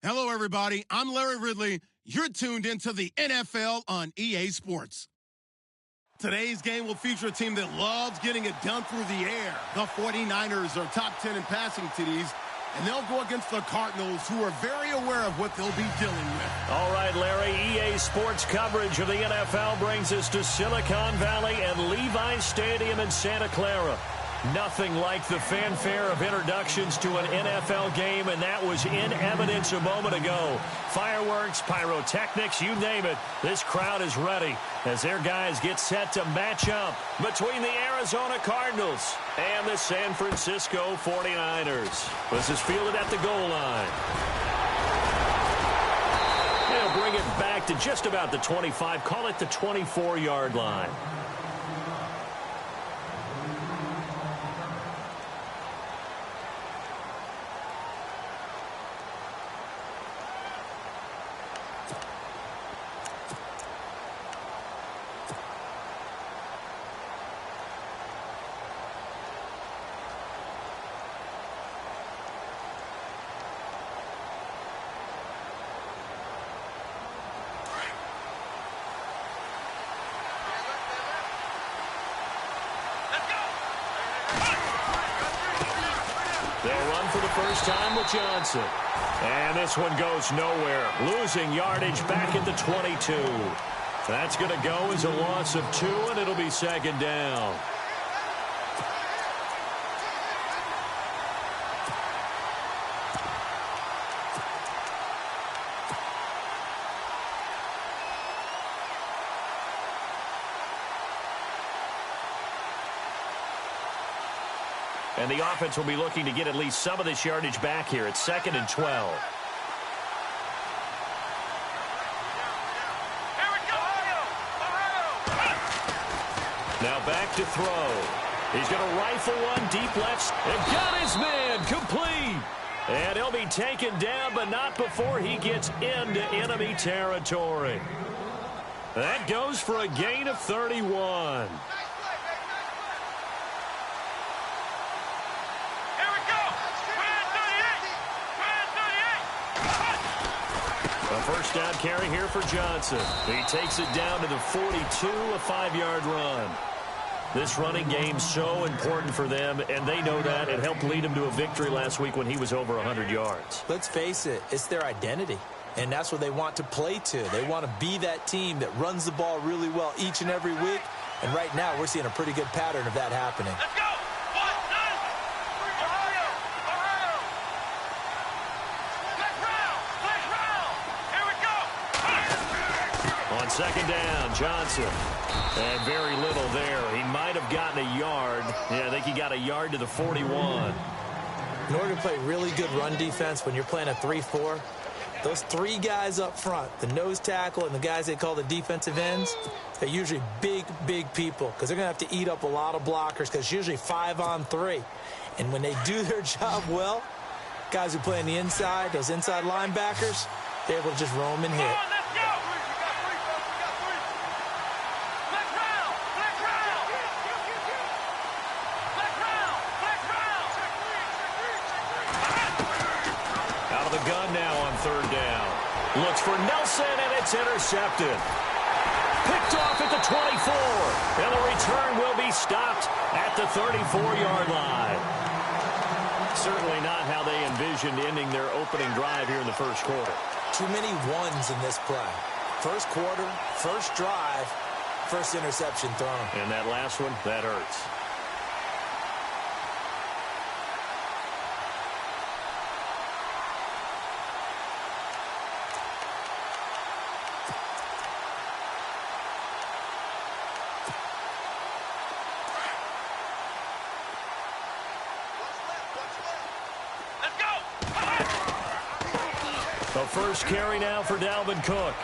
Hello, everybody. I'm Larry Ridley. You're tuned into the NFL on EA Sports. Today's game will feature a team that loves getting it done through the air. The 49ers are top 10 in passing TDs, and they'll go against the Cardinals, who are very aware of what they'll be dealing with. All right, Larry, EA Sports coverage of the NFL brings us to Silicon Valley and LYVA Stadium in Santa Clara. Nothing like the fanfare of introductions to an NFL game, and that was in evidence a moment ago. Fireworks, pyrotechnics, you name it. This crowd is ready as their guys get set to match up between the Arizona Cardinals and the San Francisco 49ers. This is fielded at the goal line. They'll bring it back to just about the 25, call it the 24-yard line. They'll run for the first time with Johnson. And this one goes nowhere. Losing yardage back at the 22. That's going to go as a loss of 2, and it'll be second down. And the offense will be looking to get at least some of this yardage back here. It's 2nd and 12. Now back to throw. He's going to rifle one deep left. And got his man complete. And he'll be taken down, but not before he gets into enemy territory. That goes for a gain of 31. First down carry here for Johnson. He takes it down to the 42, a 5-yard run. This running game's so important for them, and they know that. It helped lead him to a victory last week when he was over 100 yards. Let's face it, it's their identity, and that's what they want to play to. They want to be that team that runs the ball really well each and every week, and right now we're seeing a pretty good pattern of that happening. Let's go! Second down, Johnson. And very little there. He might have gotten a yard. Yeah, I think he got a yard to the 41. In order to play really good run defense when you're playing a 3-4, those 3 guys up front, the nose tackle and the guys they call the defensive ends, they're usually big, big people because they're going to have to eat up a lot of blockers because it's usually 5-on-3. And when they do their job well, guys who play on the inside, those inside linebackers, they're able to just roam and hit. Looks for Nelson, and it's intercepted. Picked off at the 24. And the return will be stopped at the 34-yard line. Certainly not how they envisioned ending their opening drive here in the first quarter. Too many ones in this play. First quarter, first drive, first interception thrown. And that last one, that hurts. The first carry now for Dalvin Cook.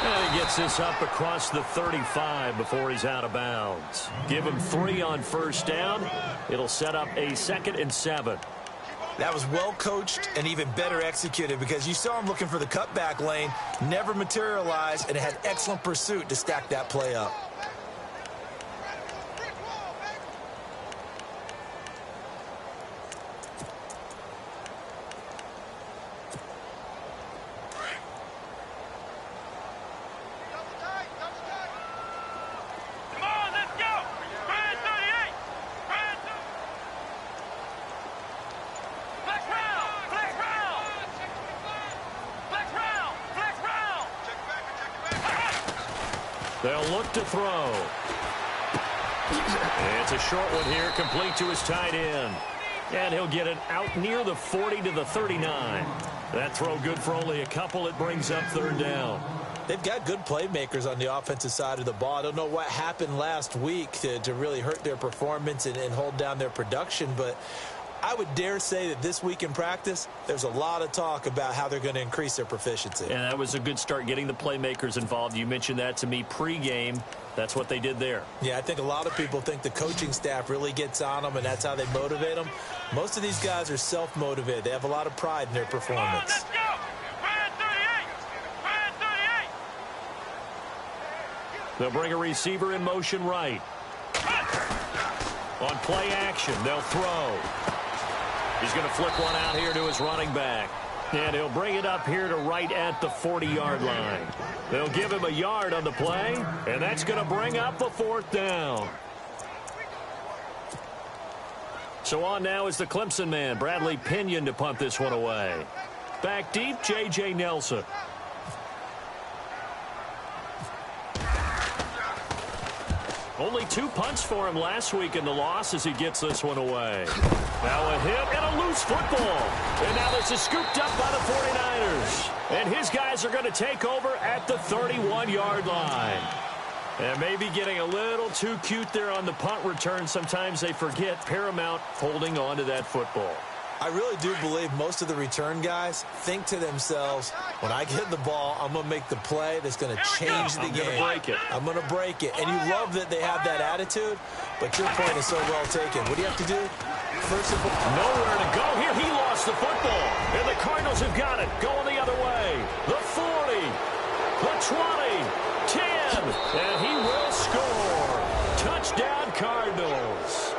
And he gets this up across the 35 before he's out of bounds. Give him 3 on first down. It'll set up a 2nd and 7. That was well coached and even better executed because you saw him looking for the cutback lane, never materialized, and it had excellent pursuit to stack that play up. They'll look to throw. It's a short one here, complete to his tight end. And he'll get it out near the 40 to the 39. That throw good for only a couple. It brings up third down. They've got good playmakers on the offensive side of the ball. I don't know what happened last week to really hurt their performance and hold down their production, but I would dare say that this week in practice, there's a lot of talk about how they're going to increase their proficiency. And that was a good start, getting the playmakers involved. You mentioned that to me pregame. That's what they did there. Yeah, I think a lot of people think the coaching staff really gets on them, and that's how they motivate them. Most of these guys are self-motivated. They have a lot of pride in their performance. Let's go! Red 38! Red 38! They'll bring a receiver in motion right. On play action, they'll throw. He's going to flick one out here to his running back. And he'll bring it up here to right at the 40-yard line. They'll give him a yard on the play, and that's going to bring up a fourth down. So on now is the Clemson man, Bradley Pinion, to punt this one away. Back deep, J.J. Nelson. Only 2 punts for him last week in the loss as he gets this one away. Now a hit and a loose football. And now this is scooped up by the 49ers. And his guys are going to take over at the 31-yard line. And maybe getting a little too cute there on the punt return. Sometimes they forget paramount holding on to that football. I really do believe most of the return guys think to themselves, when I get the ball, I'm going to make the play that's going to change the game. I'm going to break it. And you love that they have that attitude, but your point is so well taken. What do you have to do? First of all, nowhere to go here. He lost the football. And the Cardinals have got it. Going the other way. The 40, the 20, 10, and he will score. Touchdown, Cardinals.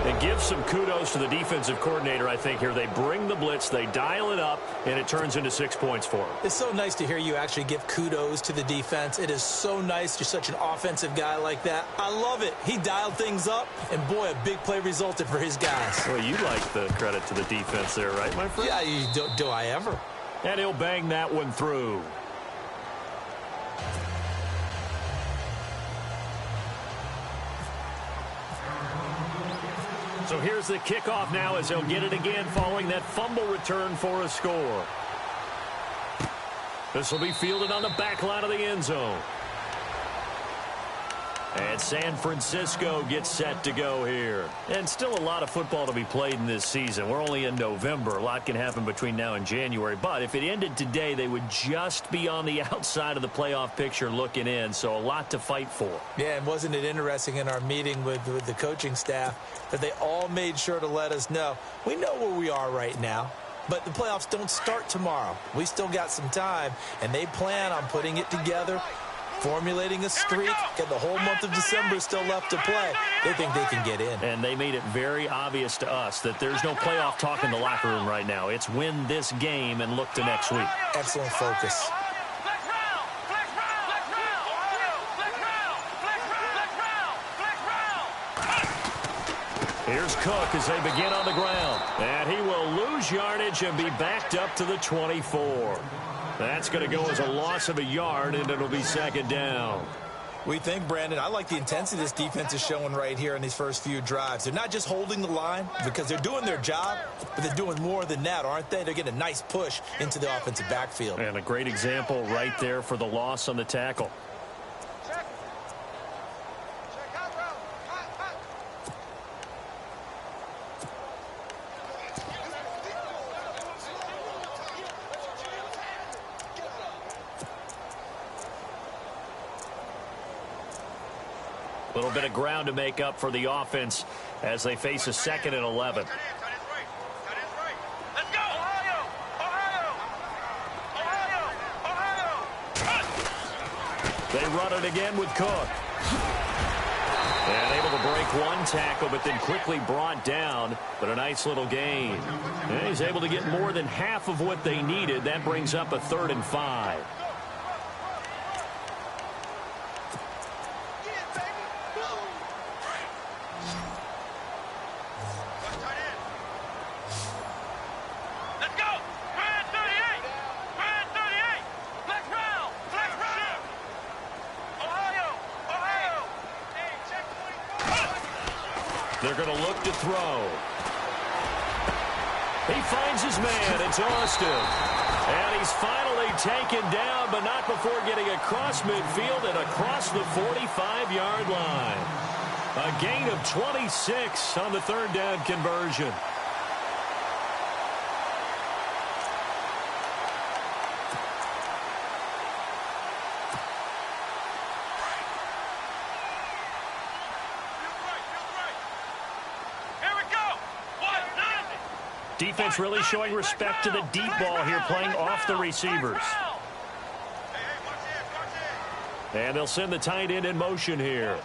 And give some kudos to the defensive coordinator, I think, here. They bring the blitz, they dial it up, and it turns into 6 points for them. It's so nice to hear you actually give kudos to the defense. It is so nice. You're such an offensive guy like that. I love it. He dialed things up, and boy, a big play resulted for his guys. Well, you like the credit to the defense there, right, my friend? Yeah, do I ever? And he'll bang that one through. So here's the kickoff now as they'll get it again following that fumble return for a score. This will be fielded on the back line of the end zone. And San Francisco gets set to go here. And still a lot of football to be played in this season. We're only in November. A lot can happen between now and January. But if it ended today, they would just be on the outside of the playoff picture looking in. So a lot to fight for. Yeah, and wasn't it interesting in our meeting with the coaching staff that they all made sure to let us know, we know where we are right now, but the playoffs don't start tomorrow. We still got some time, and they plan on putting it together, formulating a streak, get the whole month of December still left to play. They think they can get in. And they made it very obvious to us that there's no playoff talk in the locker room right now. It's win this game and look to next week. Excellent focus. Here's Cook as they begin on the ground. And he will lose yardage and be backed up to the 24. That's going to go as a loss of a yard, and it'll be second down. We think, Brandon, I like the intensity this defense is showing right here in these first few drives. They're not just holding the line because they're doing their job, but they're doing more than that, aren't they? They're getting a nice push into the offensive backfield. And a great example right there for the loss on the tackle. A little bit of ground to make up for the offense as they face a second and 11. Let's go! Ohio! They run it again with Cook. And able to break one tackle, but then quickly brought down. But a nice little gain. And he's able to get more than half of what they needed. That brings up a 3rd and 5. They're going to look to throw. He finds his man. It's Austin. And he's finally taken down, but not before getting across midfield and across the 45-yard line. A gain of 26 on the third down conversion. Defense really showing respect to the deep ball here, playing off the receivers. And they'll send the tight end in motion here.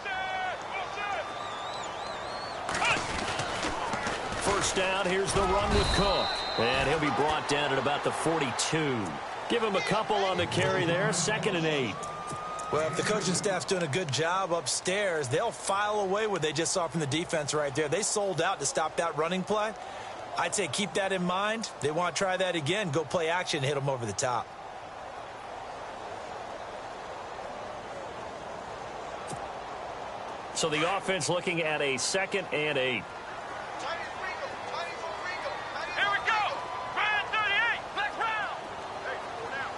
First down, here's the run with Cook. And he'll be brought down at about the 42. Give him a couple on the carry there, 2nd and 8. Well, if the coaching staff's doing a good job upstairs, they'll file away what they just saw from the defense right there. They sold out to stop that running play. I'd say keep that in mind. They want to try that again. Go play action, hit them over the top. So the offense looking at a 2nd and 8. Here we go. Brand 38. Flex round. Hey, four down.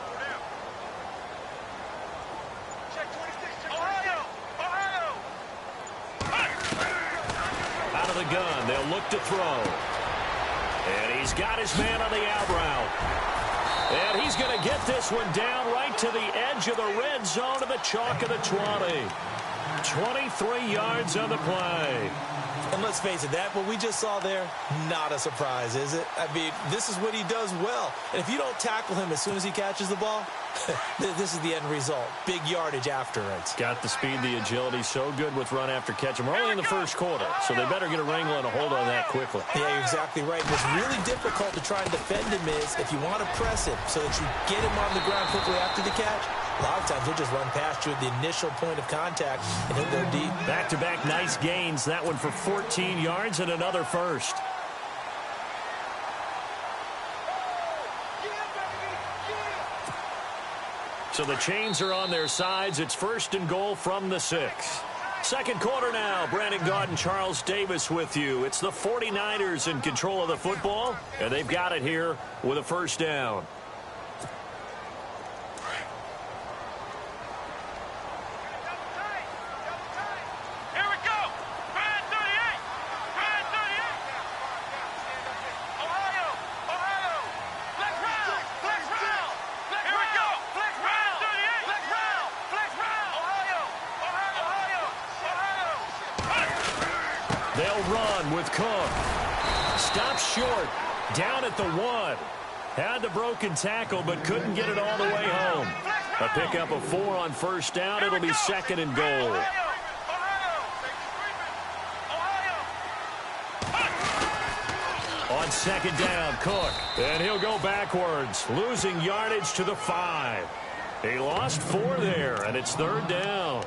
Check 26. Ohio. Out of the gun. They'll look to throw. And he's got his man on the out route. And he's going to get this one down right to the edge of the red zone to the chalk of the 20. 23 yards on the play. And let's face it, that what we just saw there, not a surprise, is it? I mean, this is what he does well. And if you don't tackle him as soon as he catches the ball, this is the end result. Big yardage afterwards. Got the speed, the agility, so good with run after catch. We're only in the first quarter, so they better get a wrangle and a hold on that quickly. Yeah, you're exactly right. What's really difficult to try and defend him is if you want to press him so that you get him on the ground quickly after the catch, a lot of times he'll just run past you at the initial point of contact, and he'll go deep. Back-to-back nice gains. That one for 14 yards and another first. So the chains are on their sides. It's 1st and goal from the 6. Second quarter now. Brandon Gaudin, Charles Davis with you. It's the 49ers in control of the football, and they've got it here with a first down. They'll run with Cook. Stops short. Down at the 1. Had the broken tackle, but couldn't get it all the way home. A pickup of 4 on first down. It'll be 2nd and goal. On 2nd down, Cook. And he'll go backwards, losing yardage to the 5. He lost 4 there, and it's 3rd down.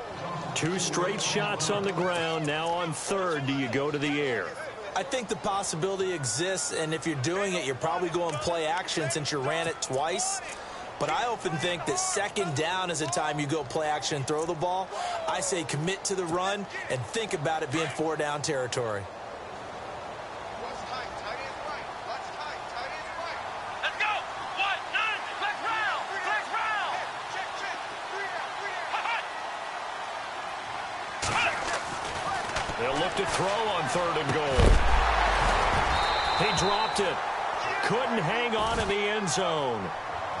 2 straight shots on the ground. Now on 3rd, do you go to the air? I think the possibility exists, and if you're doing it, you're probably going play action since you ran it twice. But I often think that 2nd down is a time you go play action and throw the ball. I say commit to the run and think about it being 4-down territory. They'll look to throw on 3rd and goal. He dropped it. Couldn't hang on in the end zone.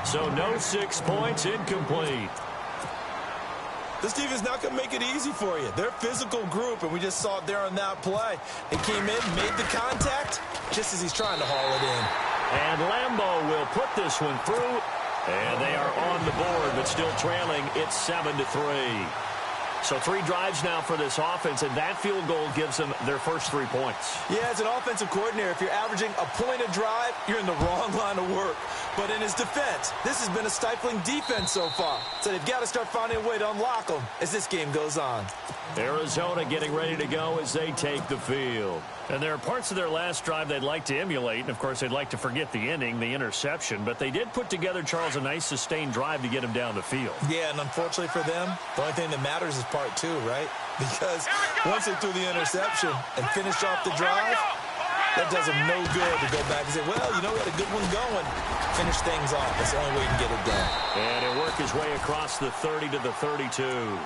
So no 6 points, incomplete. This defense is not going to make it easy for you. They're a physical group, and we just saw it there on that play. He came in, made the contact, just as he's trying to haul it in. And Lambeau will put this one through. And they are on the board, but still trailing. It's 7-3. So 3 drives now for this offense, and that field goal gives them their first 3 points. Yeah, as an offensive coordinator, if you're averaging a point a drive, you're in the wrong line of work. But in his defense, this has been a stifling defense so far. So they've got to start finding a way to unlock them as this game goes on. Arizona getting ready to go as they take the field. And there are parts of their last drive they'd like to emulate. And, of course, they'd like to forget the inning, the interception. But they did put together, Charles, a nice sustained drive to get him down the field. Yeah, and unfortunately for them, the only thing that matters is part two, right? Because once they threw the interception and finished off the drive, that does them no good to go back and say, well, you know, we had a good one going. Finish things off. That's the only way you can get it done. And he'll work his way across the 30 to the 32.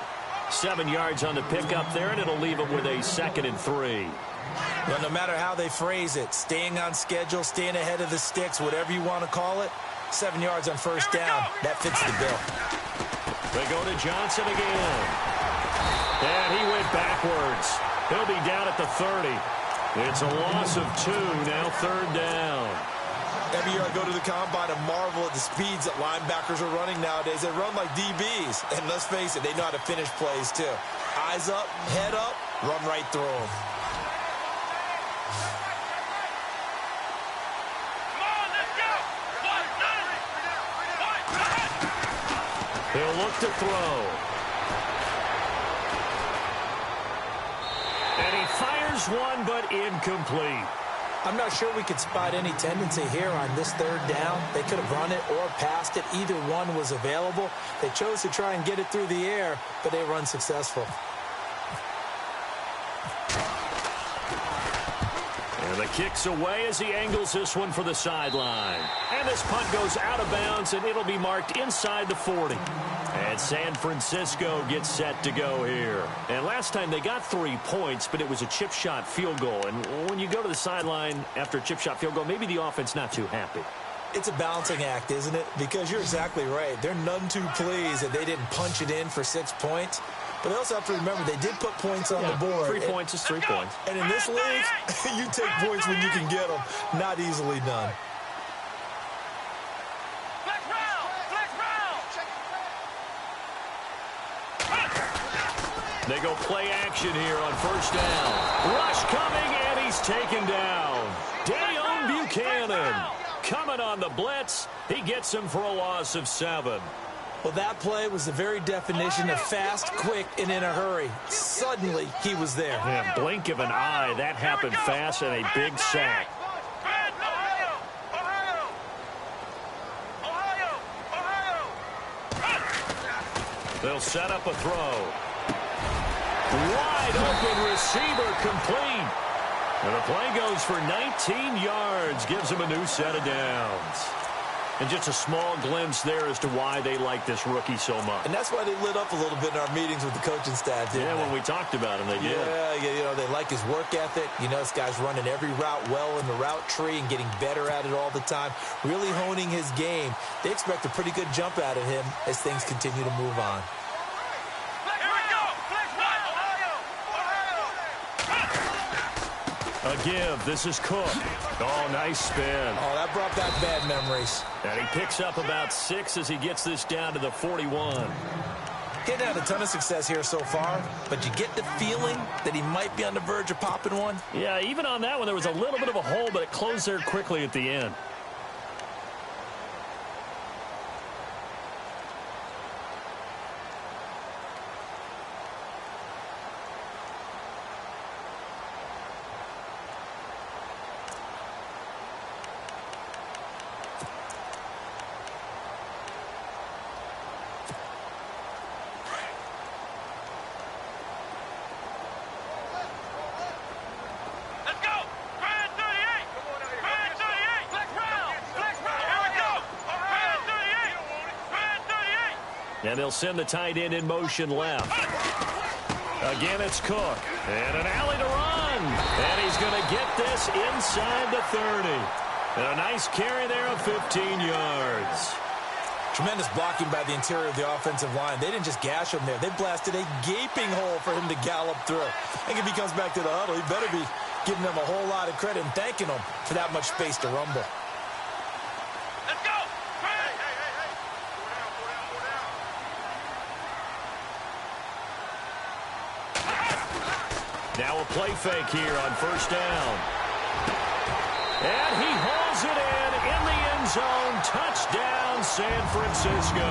7 yards on the pickup there, and it'll leave him with a 2nd and 3. Well, no matter how they phrase it, staying on schedule, staying ahead of the sticks, whatever you want to call it, 7 yards on first down, that fits the bill. They go to Johnson again. And he went backwards. He'll be down at the 30. It's a loss of 2, now 3rd down. Every year I go to the combine and marvel at the speeds that linebackers are running nowadays. They run like DBs. And let's face it, they know how to finish plays too. Eyes up, head up, run right through them. He'll look to throw. And he fires one, but incomplete. I'm not sure we could spot any tendency here on this 3rd down. They could have run it or passed it. Either one was available. They chose to try and get it through the air, but they were unsuccessful. And the kick's away as he angles this one for the sideline. And this punt goes out of bounds, and it'll be marked inside the 40. And San Francisco gets set to go here. And last time they got 3 points, but it was a chip shot field goal. And when you go to the sideline after a chip shot field goal, maybe the offense not too happy. It's a balancing act, isn't it? Because you're exactly right. They're none too pleased that they didn't punch it in for 6 points. But they also have to remember they did put points on the board. 3 points is 3 points. And in this league, you take points when you can get them. Not easily done. They go play action here on first down. Rush coming, and he's taken down. Dayon Buchanan coming on the blitz. He gets him for a loss of 7. Well, that play was the very definition of fast, quick, and in a hurry. Suddenly, he was there. Yeah, blink of an eye. That happened fast and a big sack. They'll set up a throw. Wide open receiver complete. And the play goes for 19 yards. Gives him a new set of downs. And just a small glimpse there as to why they like this rookie so much. And that's why they lit up a little bit in our meetings with the coaching staff, didn't they? When we talked about him, they did. Yeah, you know, they like his work ethic. You know, this guy's running every route well in the route tree and getting better at it all the time, really honing his game. They expect a pretty good jump out of him as things continue to move on. A give. This is Cook. Oh, nice spin. Oh, that brought back bad memories. And he picks up about 6 as he gets this down to the 41. He hadn't had a ton of success here so far, but you get the feeling that he might be on the verge of popping one. Yeah, even on that one, there was a little bit of a hole, but it closed there quickly at the end. And they'll send the tight end in motion left. Again, it's Cook. And an alley to run. And he's going to get this inside the 30. And a nice carry there of 15 yards. Tremendous blocking by the interior of the offensive line. They didn't just gash him there. They blasted a gaping hole for him to gallop through. I think if he comes back to the huddle, he better be giving them a whole lot of credit and thanking them for that much space to rumble. Let's go! Now a play fake here on first down. And he hauls it in the end zone. Touchdown, San Francisco.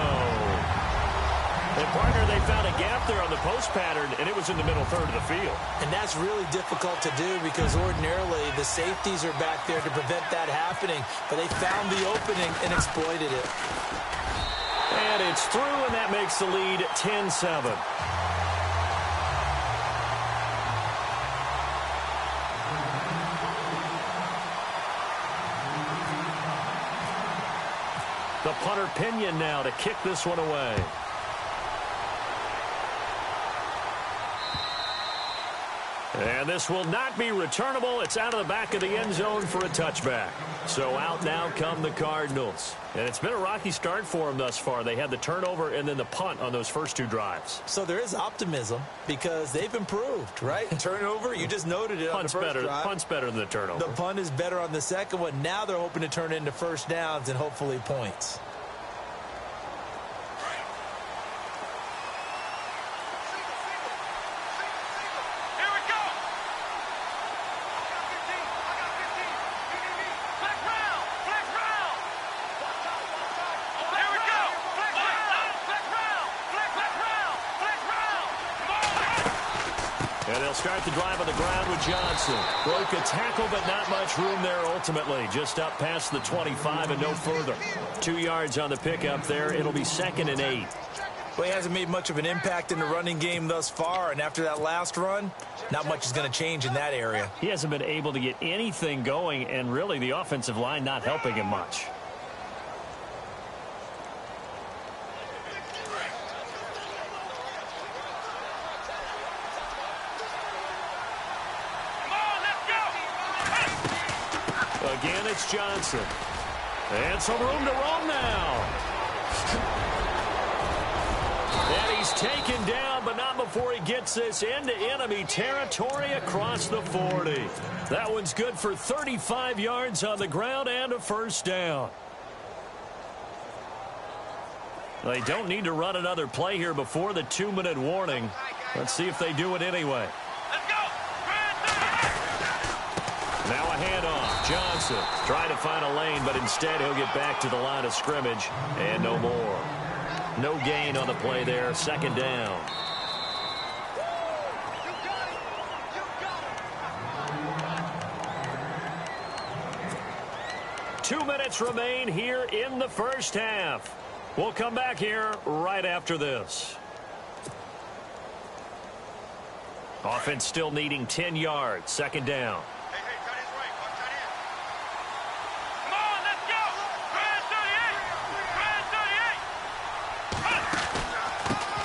And, partner, they found a gap there on the post pattern, and it was in the middle third of the field. And that's really difficult to do because ordinarily the safeties are back there to prevent that happening. But they found the opening and exploited it. And it's through, and that makes the lead 10-7. The punter Pinion now to kick this one away. And this will not be returnable. It's out of the back of the end zone for a touchback. So out now come the Cardinals. And it's been a rocky start for them thus far. They had the turnover and then the punt on those first two drives. So there is optimism because they've improved, right? Turnover, you just noted it on the first drive. Punt's better than the turnover. The punt is better on the second one. Now they're hoping to turn it into first downs and hopefully points. And they'll start the drive on the ground with Johnson. Broke a tackle, but not much room there ultimately. Just up past the 25 and no further. 2 yards on the pickup there. It'll be 2nd and 8. Well, he hasn't made much of an impact in the running game thus far, and after that last run, not much is going to change in that area. He hasn't been able to get anything going, and really the offensive line not helping him much. Again, it's Johnson. And some room to roam now. And he's taken down, but not before he gets this into enemy territory across the 40. That one's good for 35 yards on the ground and a first down. They don't need to run another play here before the 2-minute warning. Let's see if they do it anyway. Now a handoff. Johnson trying to find a lane, but instead he'll get back to the line of scrimmage and no more. No gain on the play there. 2nd down. Two minutes remain here in the first half. We'll come back here right after this. Offense still needing 10 yards. 2nd down.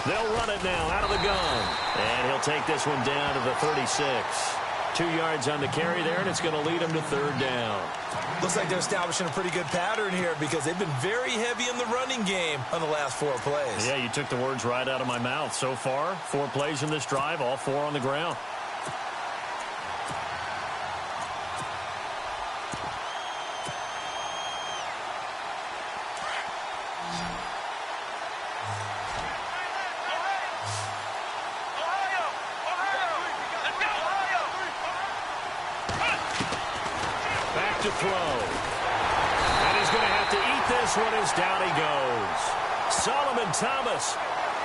They'll run it now out of the gun. And he'll take this one down to the 36. 2 yards on the carry there, and it's going to lead him to 3rd down. Looks like they're establishing a pretty good pattern here because they've been very heavy in the running game on the last 4 plays. Yeah, you took the words right out of my mouth. So far, 4 plays in this drive, all 4 on the ground. To throw. And he's going to have to eat this one as down he goes. Solomon Thomas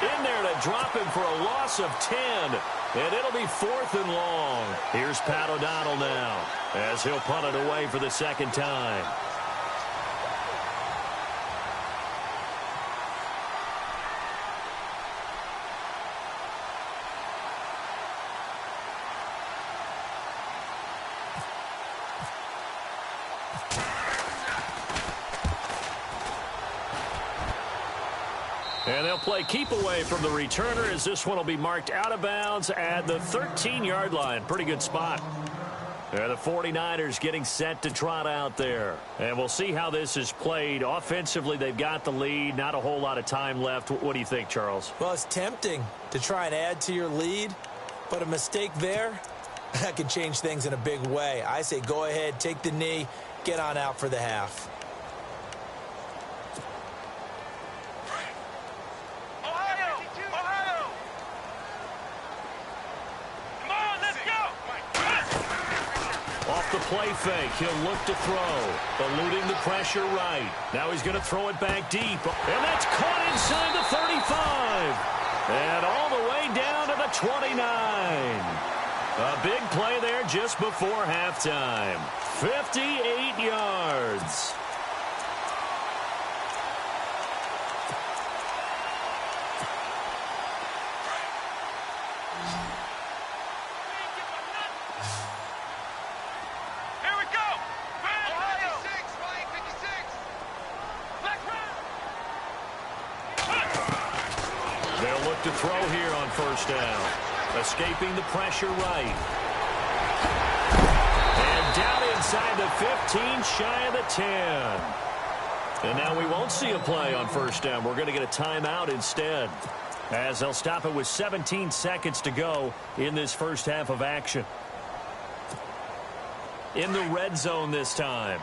in there to drop him for a loss of 10. And it'll be 4th and long. Here's Pat O'Donnell now as he'll punt it away for the 2nd time. And they'll play keep away from the returner as this one will be marked out of bounds at the 13-yard line. Pretty good spot. The 49ers getting set to trot out there. And we'll see how this is played. Offensively, they've got the lead. Not a whole lot of time left. What do you think, Charles? Well, it's tempting to try and add to your lead, but a mistake there, that could change things in a big way. I say go ahead, take the knee, get on out for the half. The play fake. He'll look to throw. Eluding the pressure right. Now he's going to throw it back deep. And that's caught inside the 35. And all the way down to the 29. A big play there just before halftime. 58 yards. To throw here on first down. Escaping the pressure right. And down inside the 15, shy of the 10. And now we won't see a play on first down. We're going to get a timeout instead, as they'll stop it with 17 seconds to go in this first half of action. In the red zone this time.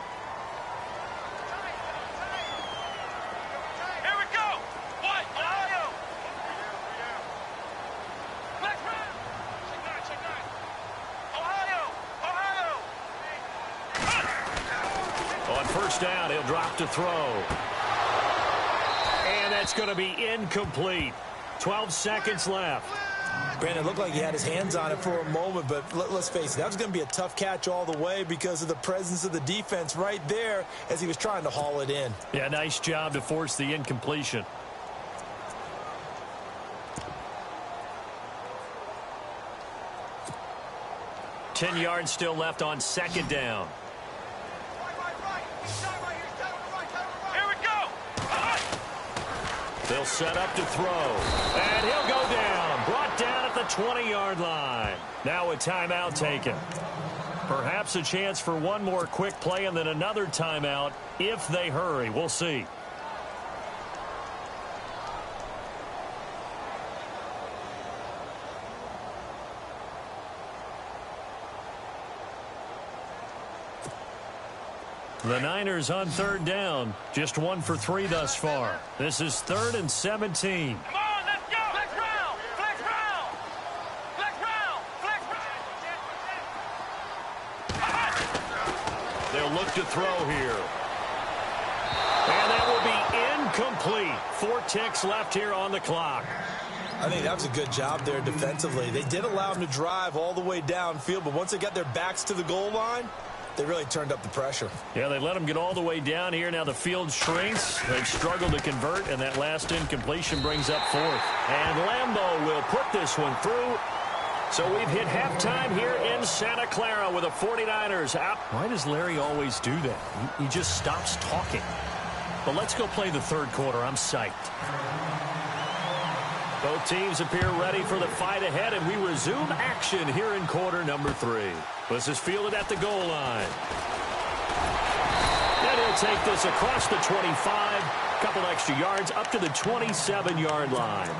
Down, he'll drop to throw. And that's going to be incomplete. 12 seconds left. Brandon, it looked like he had his hands on it for a moment, but let's face it, that was going to be a tough catch all the way because of the presence of the defense right there as he was trying to haul it in. Yeah, nice job to force the incompletion. Ten yards still left on second down. They'll set up to throw. And he'll go down. Brought down at the 20-yard line. Now a timeout taken. Perhaps a chance for one more quick play and then another timeout if they hurry. We'll see. The Niners on third down. Just 1 for 3 thus far. This is 3rd and 17. Come on, let's go. Flex round. Flex round. Flex round. Flex round. They'll look to throw here. And that will be incomplete. 4 ticks left here on the clock. I think that was a good job there defensively. They did allow them to drive all the way downfield, but once they got their backs to the goal line, they really turned up the pressure. Yeah, they let them get all the way down here. Now the field shrinks. They've struggled to convert, and that last incompletion brings up 4th. And Lambeau will put this one through. So we've hit halftime here in Santa Clara with the 49ers out. Why does Larry always do that? He just stops talking. But let's go play the third quarter. I'm psyched. Both teams appear ready for the fight ahead, and we resume action here in quarter number 3. This is fielded at the goal line. And he'll take this across the 25, couple extra yards up to the 27-yard line.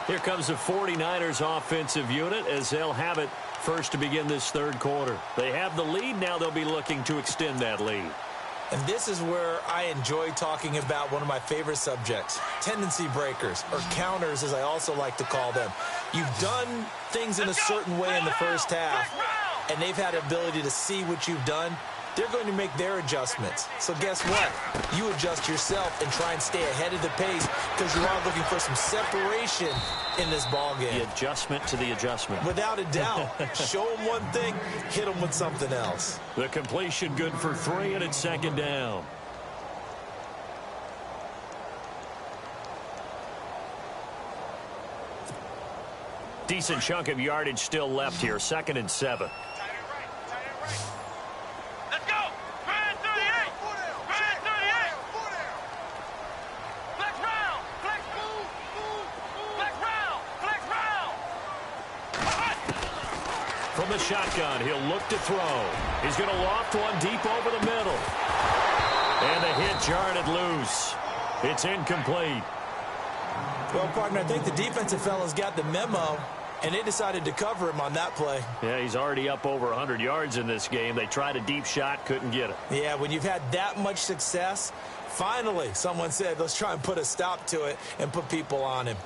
Here comes the 49ers offensive unit as they'll have it first to begin this third quarter. They have the lead. Now they'll be looking to extend that lead. And this is where I enjoy talking about one of my favorite subjects, tendency breakers, or counters as I also like to call them. You've done things in a certain way in the first half, and they've had the ability to see what you've done. They're going to make their adjustments. So guess what? You adjust yourself and try and stay ahead of the pace because you are looking for some separation in this ball game. The adjustment to the adjustment. Without a doubt. Show them one thing, hit them with something else. The completion good for 3, and it's second down. Decent chunk of yardage still left here. 2nd and 7. Let's go. Grand 38. Grand 38. Flex round. Flex move. Flex round. Flex round. From the shotgun, he'll look to throw. He's going to loft one deep over the middle. And the hit jarred it loose. It's incomplete. Well, partner, I think the defensive fellas got the memo, and they decided to cover him on that play. Yeah, he's already up over 100 yards in this game. They tried a deep shot, couldn't get it. Yeah, when you've had that much success, finally someone said, let's try and put a stop to it and put people on him.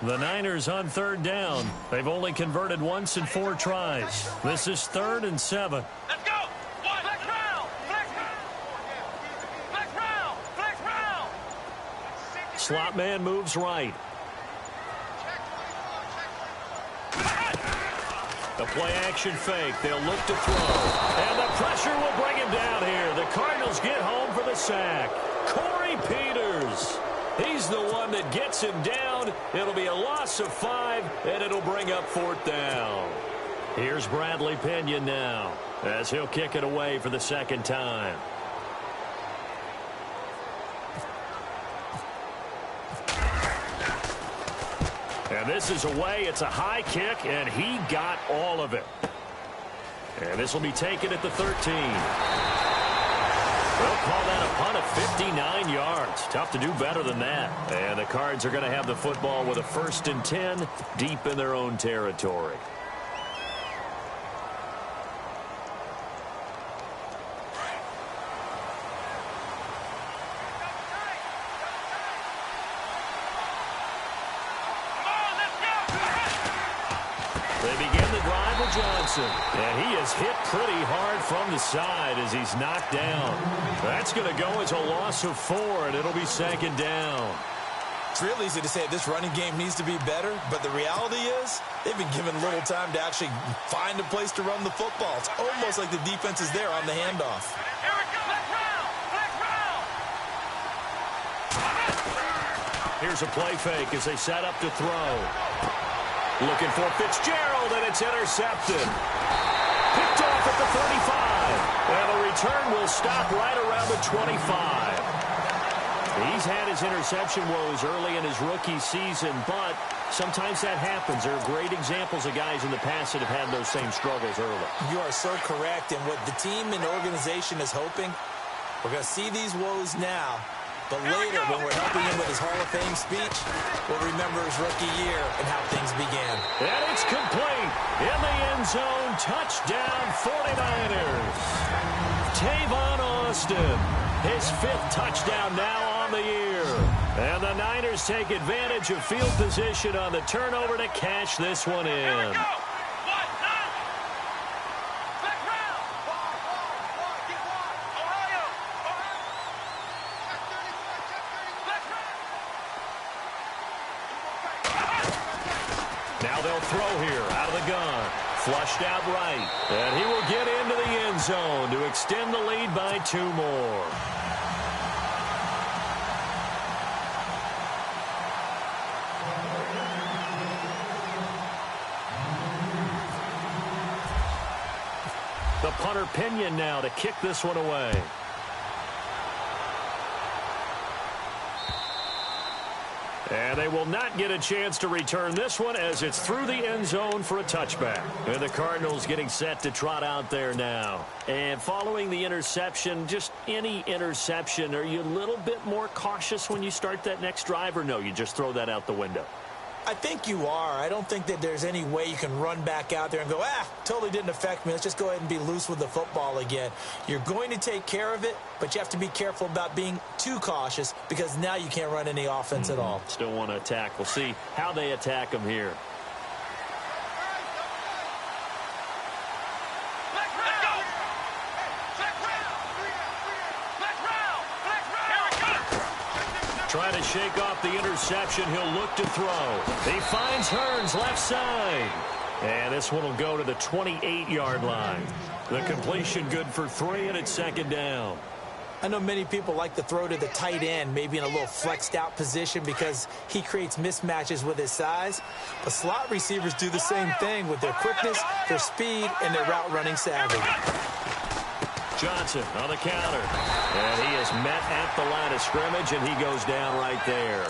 The Niners on third down. They've only converted once in 4 tries. This is 3rd and 7. Let's go. Flex round. Flex round. Flex round. slot man moves right. The play-action fake. They'll look to throw. And the pressure will bring him down here. The Cardinals get home for the sack. Corey Peters. He's the one that gets him down. It'll be a loss of 5, and it'll bring up 4th down. Here's Bradley Pinion now as he'll kick it away for the 2nd time. And this is away. It's a high kick, and he got all of it. And this will be taken at the 13. They'll call that a punt of 59 yards. Tough to do better than that. And the Cards are going to have the football with a 1st and 10 deep in their own territory. Johnson, and he is hit pretty hard from the side as he's knocked down. That's going to go as a loss of 4, and it'll be 2nd down. It's real easy to say this running game needs to be better, but the reality is they've been given little time to actually find a place to run the football. It's almost like the defense is there on the handoff. Here we go. Black round. Black round. Here's a play fake as they set up to throw. Looking for Fitzgerald, and it's intercepted. Picked off at the 35. And the return will stop right around the 25. He's had his interception woes early in his rookie season, but sometimes that happens. There are great examples of guys in the past that have had those same struggles early. You are so correct, and what the team and organization is hoping, we're going to see these woes now. But later, when we're helping him with his Hall of Fame speech, we'll remember his rookie year and how things began. And it's complete. In the end zone, touchdown 49ers. Tavon Austin, his 5th touchdown now on the year. And the Niners take advantage of field position on the turnover to cash this one in. Here we go. Now they'll throw here out of the gun. Flushed out right. And he will get into the end zone to extend the lead by 2 more. The punter Pinion now to kick this one away. And they will not get a chance to return this one as it's through the end zone for a touchback. And the Cardinals getting set to trot out there now. And following the interception, just any interception, are you a little bit more cautious when you start that next drive, or no, you just throw that out the window? I think you are. I don't think that there's any way you can run back out there and go, totally didn't affect me. Let's just go ahead and be loose with the football again. You're going to take care of it, but you have to be careful about being too cautious because now you can't run any offense at all. Still want to attack. We'll see how they attack them here. Trying to shake off the interception. He'll look to throw. He finds Hearns left side. And this one will go to the 28-yard line. The completion good for 3, and it's 2nd down. I know many people like to throw to the tight end, maybe in a little flexed out position because he creates mismatches with his size. But slot receivers do the same thing with their quickness, their speed, and their route running savvy. Johnson on the counter. And he is met at the line of scrimmage, and he goes down right there.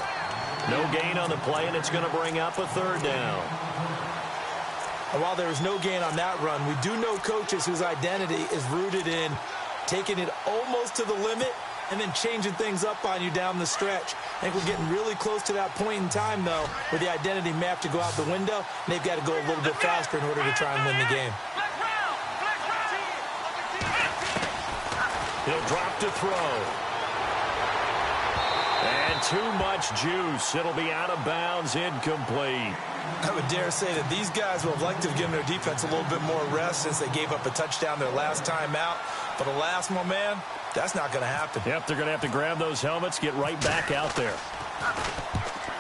No gain on the play, and it's going to bring up a 3rd down. And while there is no gain on that run, we do know coaches whose identity is rooted in taking it almost to the limit and then changing things up on you down the stretch. I think we're getting really close to that point in time, though, where the identity map to go out the window, and they've got to go a little bit faster in order to try and win the game. He'll drop to throw. And too much juice. It'll be out of bounds, incomplete. I would dare say that these guys would have liked to have given their defense a little bit more rest since they gave up a touchdown their last time out. But alas, my man, that's not going to happen. Yep, they're going to have to grab those helmets, get right back out there.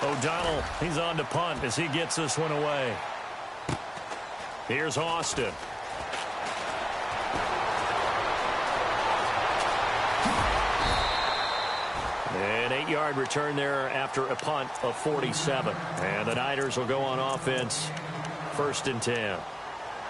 O'Donnell, he's on to punt as he gets this one away. Here's Austin. An 8-yard return there after a punt of 47. And the Niners will go on offense, 1st and 10.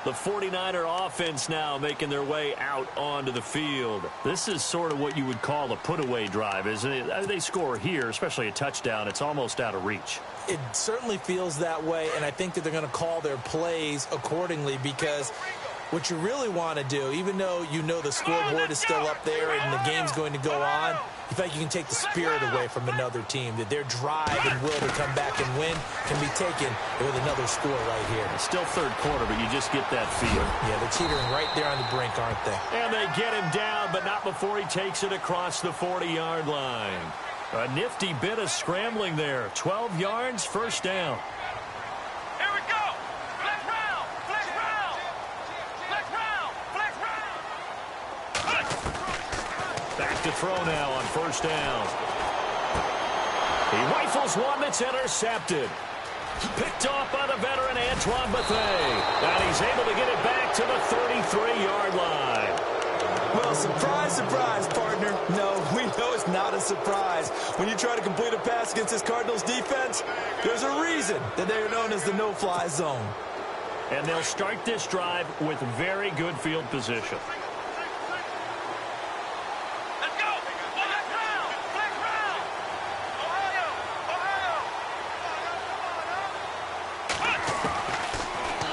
The 49er offense now making their way out onto the field. This is sort of what you would call a put-away drive, isn't it? They score here, especially a touchdown. It's almost out of reach. It certainly feels that way, and I think that they're going to call their plays accordingly, because what you really want to do, even though you know the scoreboard is still up there and the game's going to go on, you think you can take the spirit away from another team, that their drive and will to come back and win can be taken with another score right here. It's still 3rd quarter, but you just get that feel. Yeah, they're teetering right there on the brink, aren't they? And they get him down, but not before he takes it across the 40-yard line. A nifty bit of scrambling there. 12 yards, 1st down. Here we go. Flex round. Flex round. Flex round. Flex round. Back to throw now on 1st down. He rifles one that's intercepted. Picked off by the veteran Antoine Bethea. And he's able to get it back to the 33-yard line. Well, surprise, surprise, partner. No, we know it's not a surprise. When you try to complete a pass against this Cardinals defense, there's a reason that they're known as the no-fly zone. And they'll start this drive with very good field position. Let's go. Flex round. Flex round. Ohio. Ohio.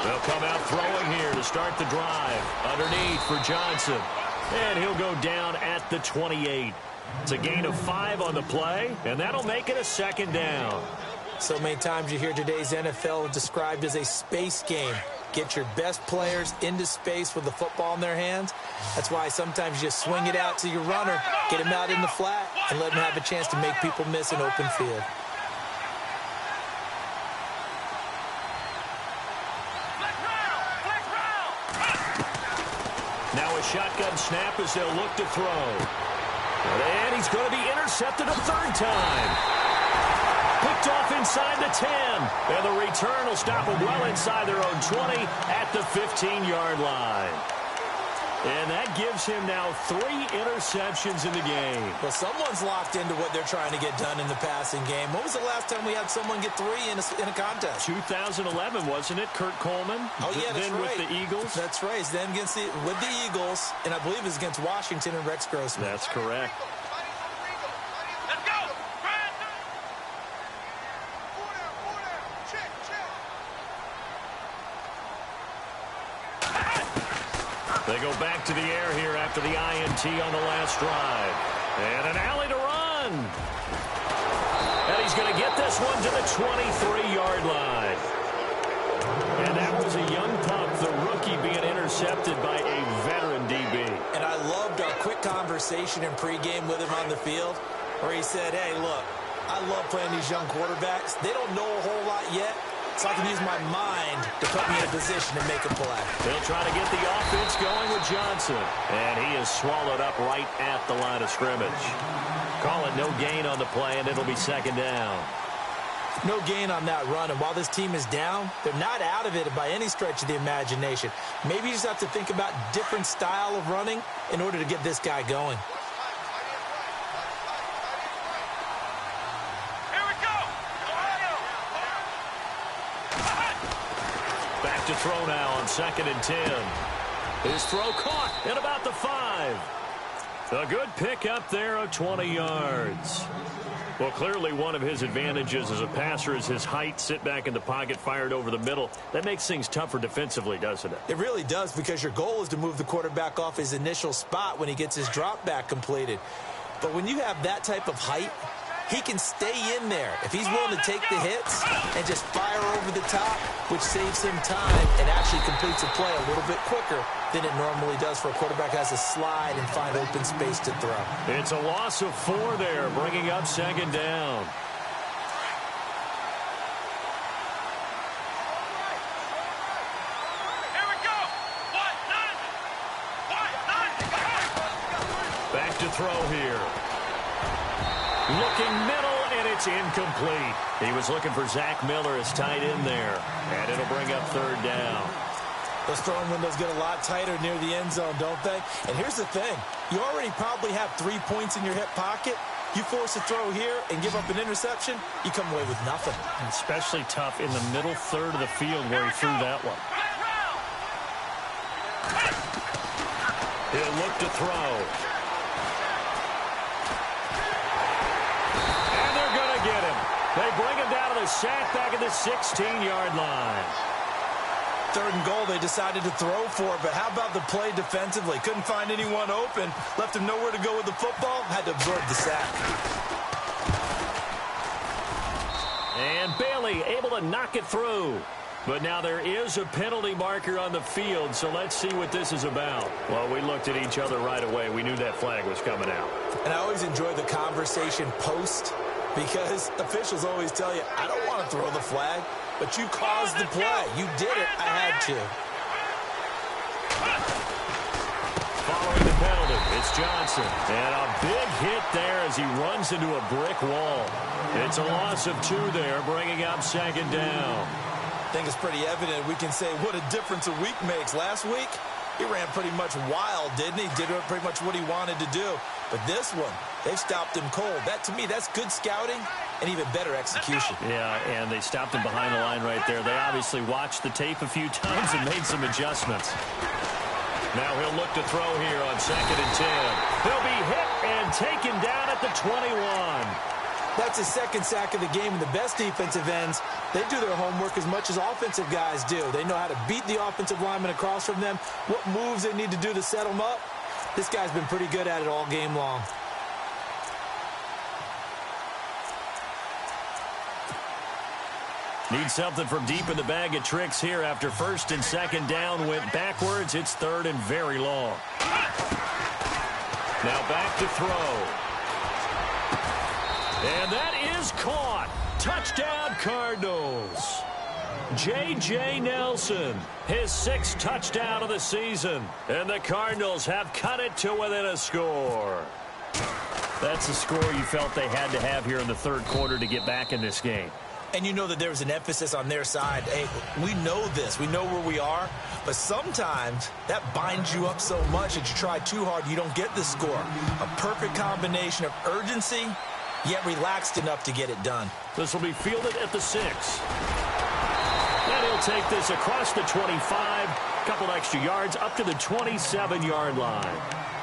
They'll come out throwing here to start the drive. Underneath for Johnson. And he'll go down at the 28. It's a gain of 5 on the play, and that'll make it a 2nd down. So many times you hear today's NFL described as a space game. Get your best players into space with the football in their hands. That's why sometimes you just swing it out to your runner, get him out in the flat, and let him have a chance to make people miss an open field. Now a shotgun snap as they'll look to throw. And he's going to be intercepted a 3rd time. Picked off inside the 10. And the return will stop them well inside their own 20 at the 15-yard line. And that gives him now 3 interceptions in the game. Well, someone's locked into what they're trying to get done in the passing game. When was the last time we had someone get 3 in a contest? 2011, wasn't it? Kurt Coleman? Oh, yeah, that's then right. with the Eagles? That's right. Then with the Eagles, and I believe it was against Washington and Rex Grossman. That's correct. Let's go. They go back to the air here after the INT on the last drive. And an alley to run. And he's going to get this one to the 23-yard line. And that was a young pup, the rookie being intercepted by a veteran DB. And I loved our quick conversation in pregame with him on the field where he said, hey, look, I love playing these young quarterbacks. They don't know a whole lot yet, so I can use my mind to put me in a position to make a play. They'll try to get the offense going with Johnson. And he is swallowed up right at the line of scrimmage. Call it no gain on the play, and it'll be 2nd down. No gain on that run, and while this team is down, they're not out of it by any stretch of the imagination. Maybe you just have to think about different style of running in order to get this guy going. Here we go. Ohio. Back to throw now on 2nd and 10. His throw caught at about the 5. A good pick up there of 20 yards. Well, clearly one of his advantages as a passer is his height. Sit back in the pocket, fired over the middle. That makes things tougher defensively, doesn't it? It really does, because your goal is to move the quarterback off his initial spot when he gets his drop back completed. But when you have that type of height, he can stay in there if he's willing to take the hits and just fire over the top, which saves him time and actually completes a play a little bit quicker than it normally does for a quarterback who has to slide and find open space to throw. It's a loss of 4 there, bringing up 2nd down. Here we go. Back to throw here. Looking middle, and it's incomplete. He was looking for Zach Miller as tight end there, and it'll bring up third down. Those throwing windows get a lot tighter near the end zone, don't they? And here's the thing. You already probably have 3 points in your hip pocket. You force a throw here and give up an interception, you come away with nothing. Especially tough in the middle third of the field where he threw that one. He'll look to throw. And they're going to get him. They bring him down to the sack back at the 16-yard line. 3rd and goal, they decided to throw for it, but how about the play defensively? Couldn't find anyone open, left him nowhere to go with the football, had to absorb the sack. And Bailey able to knock it through. But now there is a penalty marker on the field, so let's see what this is about. Well, we looked at each other right away. We knew that flag was coming out. And I always enjoy the conversation post, because officials always tell you, I don't want to throw the flag, but you caused the play. You did it. I had to. Following the penalty, it's Johnson. And a big hit there as he runs into a brick wall. It's a loss of 2 there, bringing up 2nd down. I think it's pretty evident. We can say what a difference a week makes. Last week, he ran pretty much wild, didn't he? Did pretty much what he wanted to do. But this one, they've stopped him cold. That, to me, that's good scouting and even better execution. Yeah, and they stopped him behind the line right there. They obviously watched the tape a few times and made some adjustments. Now he'll look to throw here on 2nd and 10. He'll be hit and taken down at the 21. That's his 2nd sack of the game, and the best defensive ends, they do their homework as much as offensive guys do. They know how to beat the offensive lineman across from them, what moves they need to do to set them up. This guy's been pretty good at it all game long. Need something from deep in the bag of tricks here after 1st and 2nd down went backwards. It's 3rd and very long. Now back to throw. And that is caught. Touchdown, Cardinals. J.J. Nelson, his 6th touchdown of the season. And the Cardinals have cut it to within a score. That's the score you felt they had to have here in the 3rd quarter to get back in this game. And you know that there's an emphasis on their side. Hey, we know this. We know where we are. But sometimes that binds you up so much that you try too hard, you don't get the score. A perfect combination of urgency, yet relaxed enough to get it done. This will be fielded at the 6. And he'll take this across the 25, a couple extra yards up to the 27-yard line.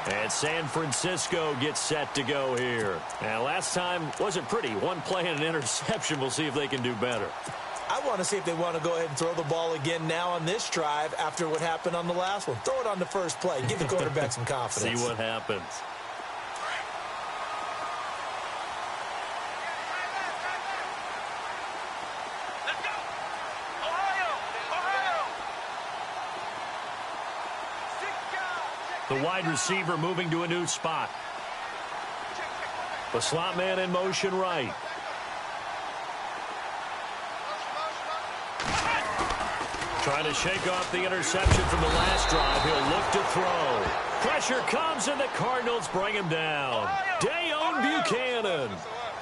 And San Francisco gets set to go here. And last time wasn't pretty. One play and an interception. We'll see if they can do better. I want to see if they want to go ahead and throw the ball again now on this drive after what happened on the last one. Throw it on the first play. Give the quarterback some confidence. See what happens. The wide receiver moving to a new spot. The slot man in motion right. Trying to shake off the interception from the last drive. He'll look to throw. Pressure comes and the Cardinals bring him down. Dayon Buchanan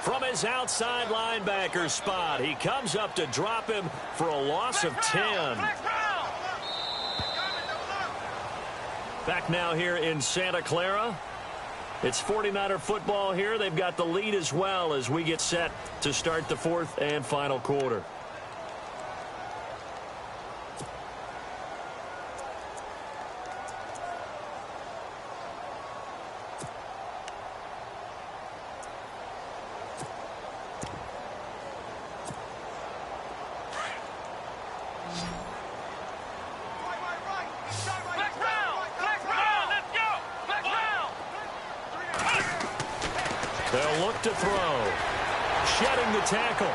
from his outside linebacker spot. He comes up to drop him for a loss of 10. Back now here in Santa Clara. It's 49er football here. They've got the lead as well as we get set to start the 4th and final quarter. They'll look to throw. Shedding the tackle.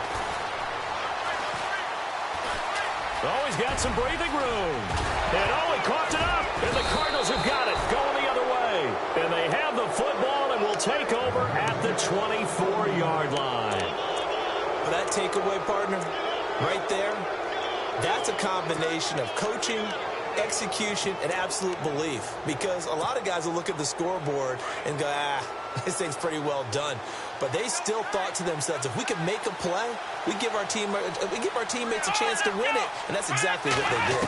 Oh, he's got some breathing room. And oh, he coughed it up. And the Cardinals have got it going the other way. And they have the football and will take over at the 24-yard line. Well, that takeaway, partner, right there, that's a combination of coaching execution, and absolute belief. Because a lot of guys will look at the scoreboard and go, this thing's pretty well done. But they still thought to themselves, if we could make a play, we give our teammates a chance to win it. And that's exactly what they did.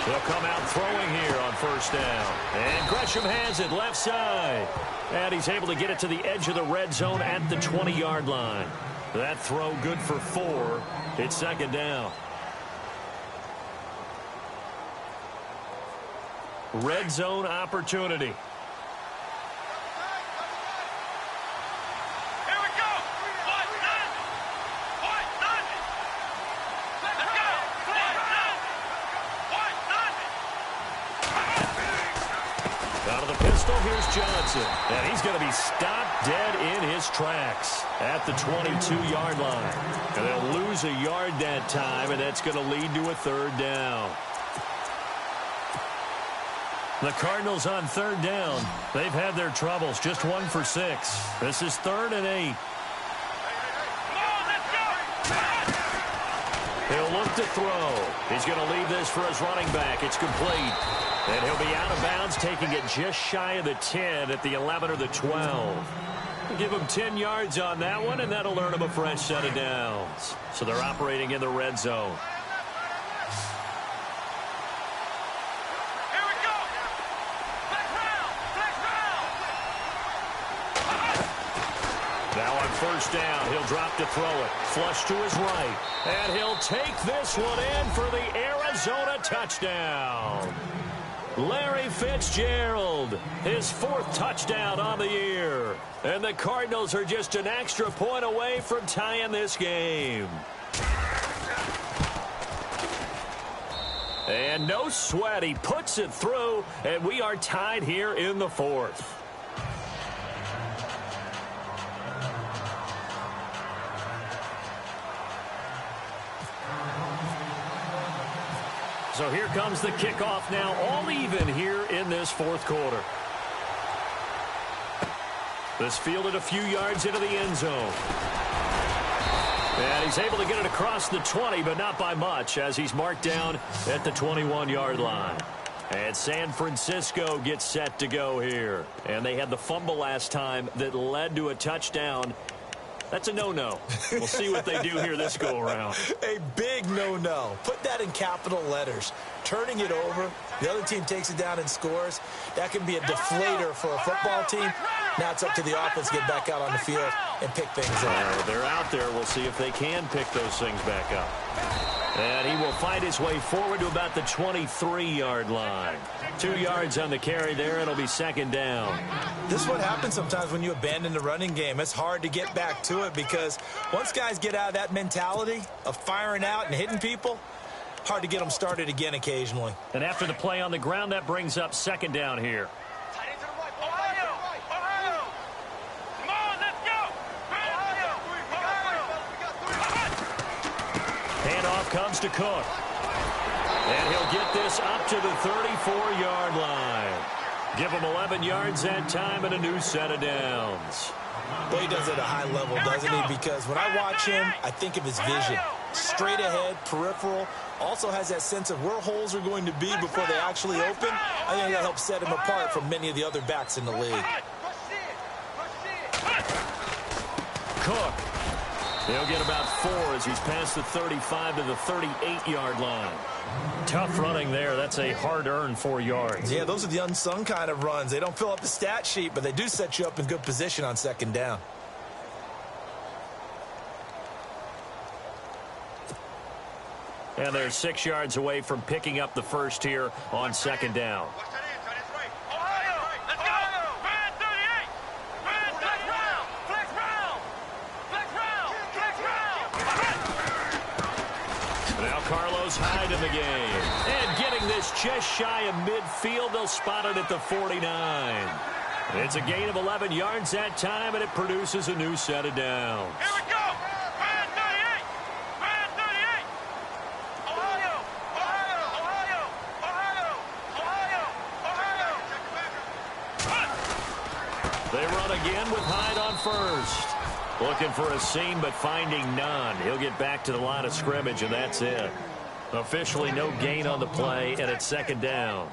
They'll come out throwing here on first down. And Gresham has it left side. And he's able to get it to the edge of the red zone at the 20-yard line. That throw good for 4. It's second down. Red zone opportunity. Here's Johnson, and he's going to be stopped dead in his tracks at the 22-yard line. And they'll lose a yard that time, and that's going to lead to a third down. The Cardinals on third down. They've had their troubles, just 1 for 6. This is 3rd and 8. He'll look to throw. He's going to leave this for his running back. It's complete. And he'll be out of bounds, taking it just shy of the 10 at the 11 or the 12. We'll give him 10 yards on that one, and that'll earn him a fresh set of downs. So they're operating in the red zone. Here we go. Flex round. Now on first down, he'll drop to throw it. Flush to his right. And he'll take this one in for the Arizona touchdown. Larry Fitzgerald, his 4th touchdown on the year. And the Cardinals are just an extra point away from tying this game. And no sweat, he puts it through, and we are tied here in the 4th. So here comes the kickoff now, all even here in this 4th quarter. This fielded a few yards into the end zone. And he's able to get it across the 20, but not by much, as he's marked down at the 21-yard line. And San Francisco gets set to go here. And they had the fumble last time that led to a touchdown. That's a no-no. We'll see what they do here this go-around. A big no-no. Put that in capital letters. Turning it over, the other team takes it down and scores. That can be a deflator for a football team. Now it's up to the offense to get back out on the field and pick things up. They're out there. We'll see if they can pick those things back up. And he will find his way forward to about the 23-yard line. 2 yards on the carry there. It'll be second down. This is what happens sometimes when you abandon the running game. It's hard to get back to it because once guys get out of that mentality of firing out and hitting people, hard to get them started again occasionally. And after the play on the ground, that brings up second down here. Handoff comes to Cook. And he'll get this up to the 34-yard line. Give him 11 yards that time and a new set of downs. Well, he does it at a high level, doesn't he? Because when I watch him, I think of his vision. Straight ahead, peripheral. Also has that sense of where holes are going to be before they actually open. I think that helps set him apart from many of the other backs in the league. Cook. He'll get about 4 as he's past the 35 to the 38-yard line. Tough running there. That's a hard-earned 4 yards. Yeah, those are the unsung kind of runs. They don't fill up the stat sheet, but they do set you up in good position on second down. And they're 6 yards away from picking up the first here on second down. Hyde in the game. And getting this just shy of midfield, they'll spot it at the 49. It's a gain of 11 yards that time, and it produces a new set of downs. Here we go. Man 38. Man 38. Ohio. Ohio. Ohio. Ohio. Ohio. Ohio. They run again with Hyde on first. Looking for a seam, but finding none. He'll get back to the line of scrimmage, and that's it. Officially no gain on the play, and it's second down.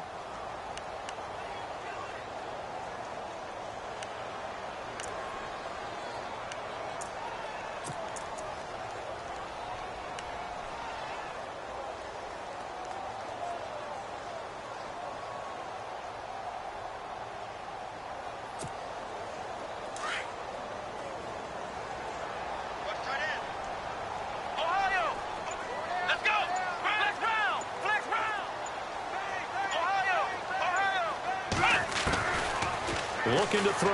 Looking to throw.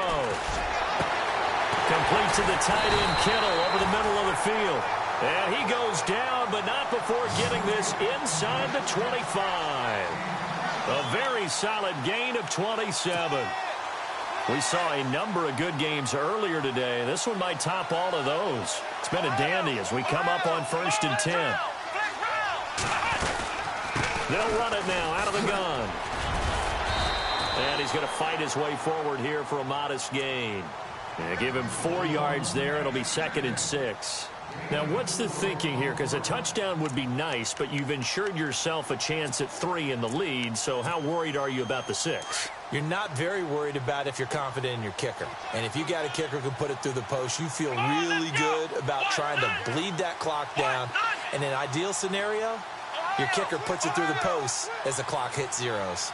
Complete to the tight end, Kittle, over the middle of the field. And he goes down, but not before getting this inside the 25. A very solid gain of 27. We saw a number of good games earlier today. This one might top all of those. It's been a dandy as we come up on 1st and 10. They'll run it now out of the gun. And he's going to fight his way forward here for a modest gain. Yeah, give him 4 yards there. It'll be 2nd and 6. Now, what's the thinking here? Because a touchdown would be nice, but you've ensured yourself a chance at 3 in the lead. So how worried are you about the 6? You're not very worried about if you're confident in your kicker. And if you got a kicker who can put it through the post, you feel really good about trying to bleed that clock down. In an ideal scenario, your kicker puts it through the post as the clock hits zeros.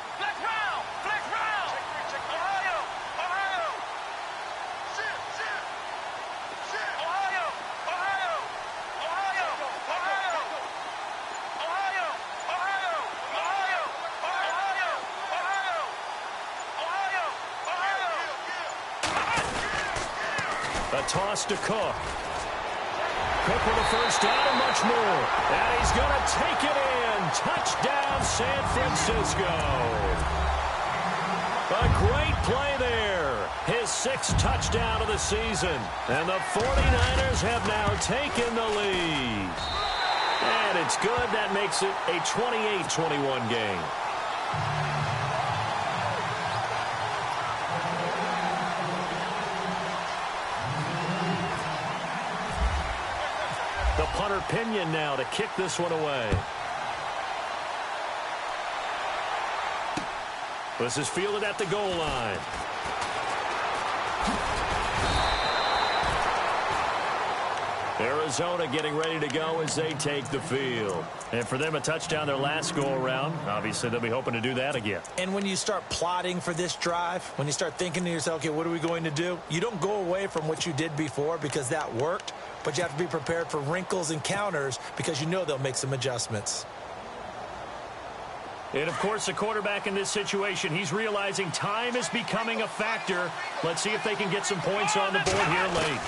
A toss to Cook. Cook with a first down and much more. And he's going to take it in. Touchdown, San Francisco. A great play there. His 6th touchdown of the season. And the 49ers have now taken the lead. And it's good. That makes it a 28-21 game. The punter Pinion now to kick this one away. This is fielded at the goal line. Arizona getting ready to go as they take the field. And for them, a touchdown their last go-around. Obviously, they'll be hoping to do that again. And when you start plotting for this drive, when you start thinking to yourself, okay, what are we going to do? You don't go away from what you did before because that worked, but you have to be prepared for wrinkles and counters because you know they'll make some adjustments. And, of course, the quarterback in this situation, he's realizing time is becoming a factor. Let's see if they can get some points on the board here late.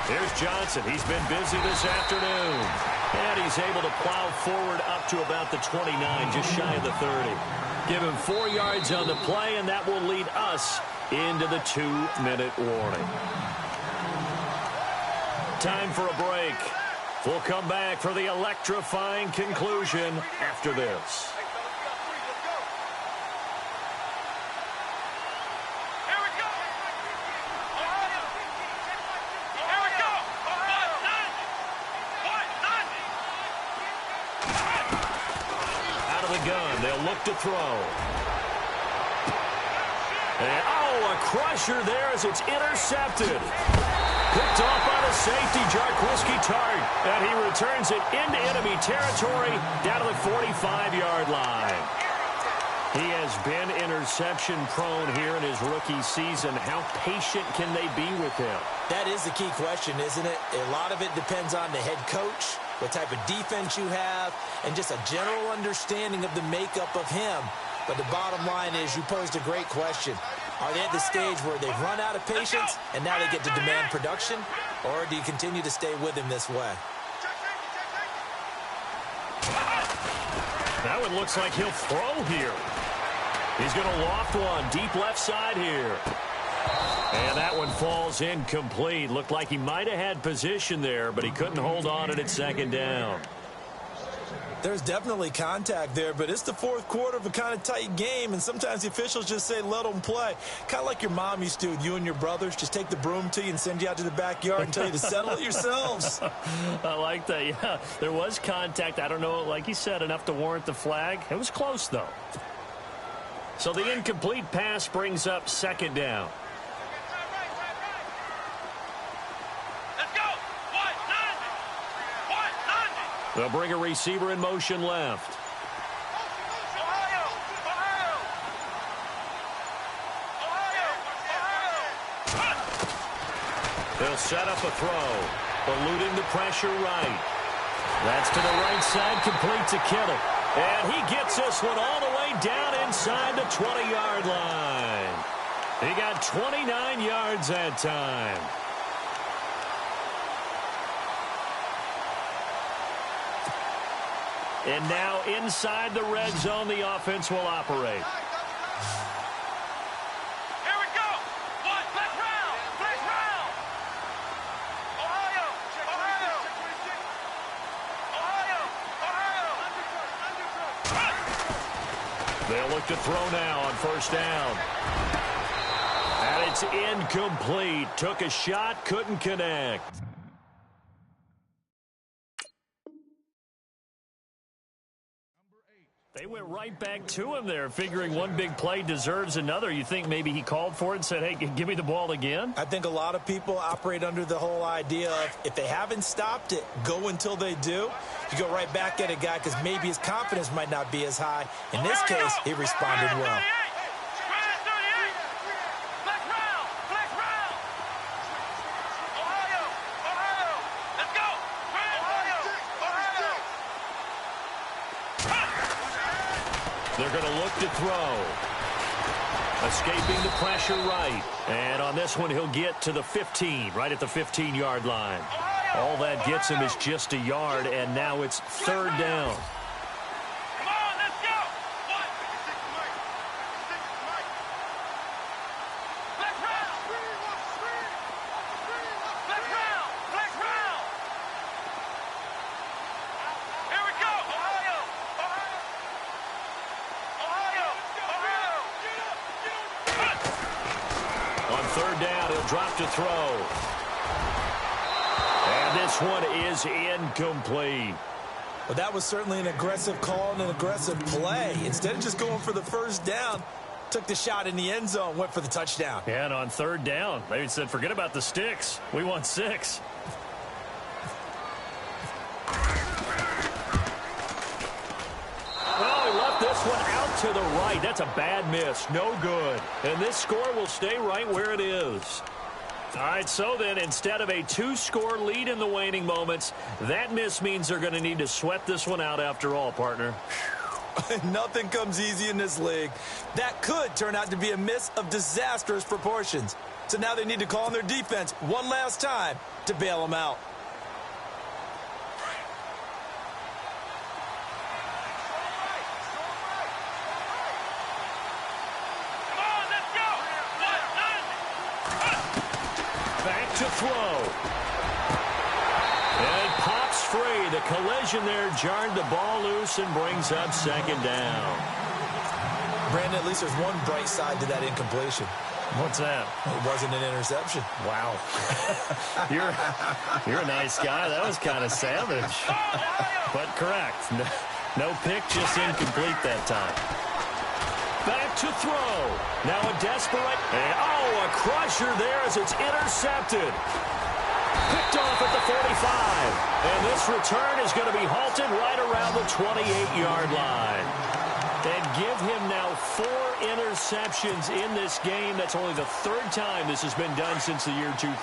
Here's Johnson. He's been busy this afternoon. And he's able to plow forward up to about the 29, just shy of the 30. Give him 4 yards on the play, and that will lead us into the 2-minute warning. Time for a break. We'll come back for the electrifying conclusion after this. They'll look to throw. And, a crusher there as it's intercepted. Picked off by the safety, Jarquiski Tart. And he returns it into enemy territory down to the 45-yard line. He has been interception-prone here in his rookie season. How patient can they be with him? That is the key question, isn't it? A lot of it depends on the head coach, what type of defense you have, and just a general understanding of the makeup of him. But the bottom line is you posed a great question. Are they at the stage where they've run out of patience and now they get to demand production? Or do you continue to stay with him this way? That one looks like he'll throw here. He's going to loft one deep left side here. And that one falls incomplete. Looked like he might have had position there, but he couldn't hold on and it's second down. There's definitely contact there, but it's the fourth quarter of a kind of tight game, and sometimes the officials just say, let them play. Kind of like your mom used to with you and your brothers. Just take the broom to you and send you out to the backyard and tell you to settle it yourselves. I like that, yeah. There was contact. I don't know, like you said, enough to warrant the flag. It was close, though. So the incomplete pass brings up second down. They'll bring a receiver in motion left. They'll set up a throw, eluding the pressure right. That's to the right side, complete to Kittle. And he gets this one all the way down inside the 20-yard line. He got 29 yards that time. And now inside the red zone, the offense will operate. Here we go. One, left round. Left round. Ohio. Ohio. They'll look to throw now on first down. And it's incomplete. Took a shot, couldn't connect. They went right back to him there, figuring one big play deserves another. You think maybe he called for it and said, hey, give me the ball again? I think a lot of people operate under the whole idea of if they haven't stopped it, go until they do. You go right back at a guy because maybe his confidence might not be as high. In this case, he responded well. They're going to look to throw. Escaping the pressure right. And on this one, he'll get to the 15, right at the 15-yard line. All that gets him is just a yard, and now it's third down. Come on, let's go. One. Left round. Left round. Left round. Here we go. Ohio. On third down, he'll drop to throw. And this one is incomplete. Well, that was certainly an aggressive call and an aggressive play. Instead of just going for the first down, took the shot in the end zone, went for the touchdown. Yeah, and on third down, they said, forget about the sticks. We want 6. Well, he left this one out to the right. That's a bad miss. No good. And this score will stay right where it is. All right, so then instead of a 2-score lead in the waning moments, that miss means they're going to need to sweat this one out after all, partner. Nothing comes easy in this league. That could turn out to be a miss of disastrous proportions. So now they need to call on their defense one last time to bail them out. Back to throw. And it pops free. The collision there jarred the ball loose and brings up second down. Brandon, at least there's one bright side to that incompletion. What's that? It wasn't an interception. Wow. You're a nice guy. That was kind of savage. But correct. No pick, just incomplete that time. Back to throw. Now a desperate. And, a crusher there as it's intercepted. Picked off at the 45. And this return is going to be halted right around the 28-yard line. And give him now 4 interceptions in this game. That's only the 3rd time this has been done since the year 2000.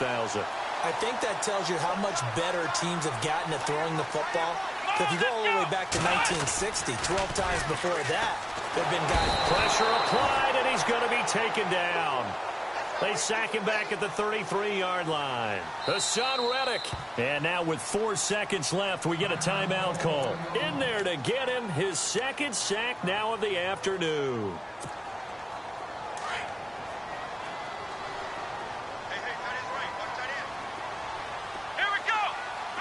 I think that tells you how much better teams have gotten at throwing the football. If you go all the way back to 1960, 12 times before that, there have been guys. Pressure applied, and he's going to be taken down. They sack him back at the 33-yard line. Hassan Reddick. And now with 4 seconds left, we get a timeout call. In there to get him his 2nd sack now of the afternoon. Here we go.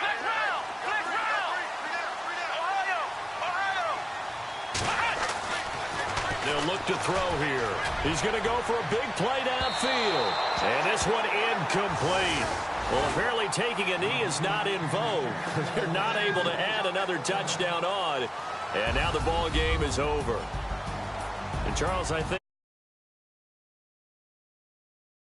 Left round. Left round. Ohio. They'll look to throw here. He's going to go for a big play downfield. And this one incomplete. Well, apparently taking a knee is not in vogue. They're not able to add another touchdown on. And now the ball game is over. And, Charles, I think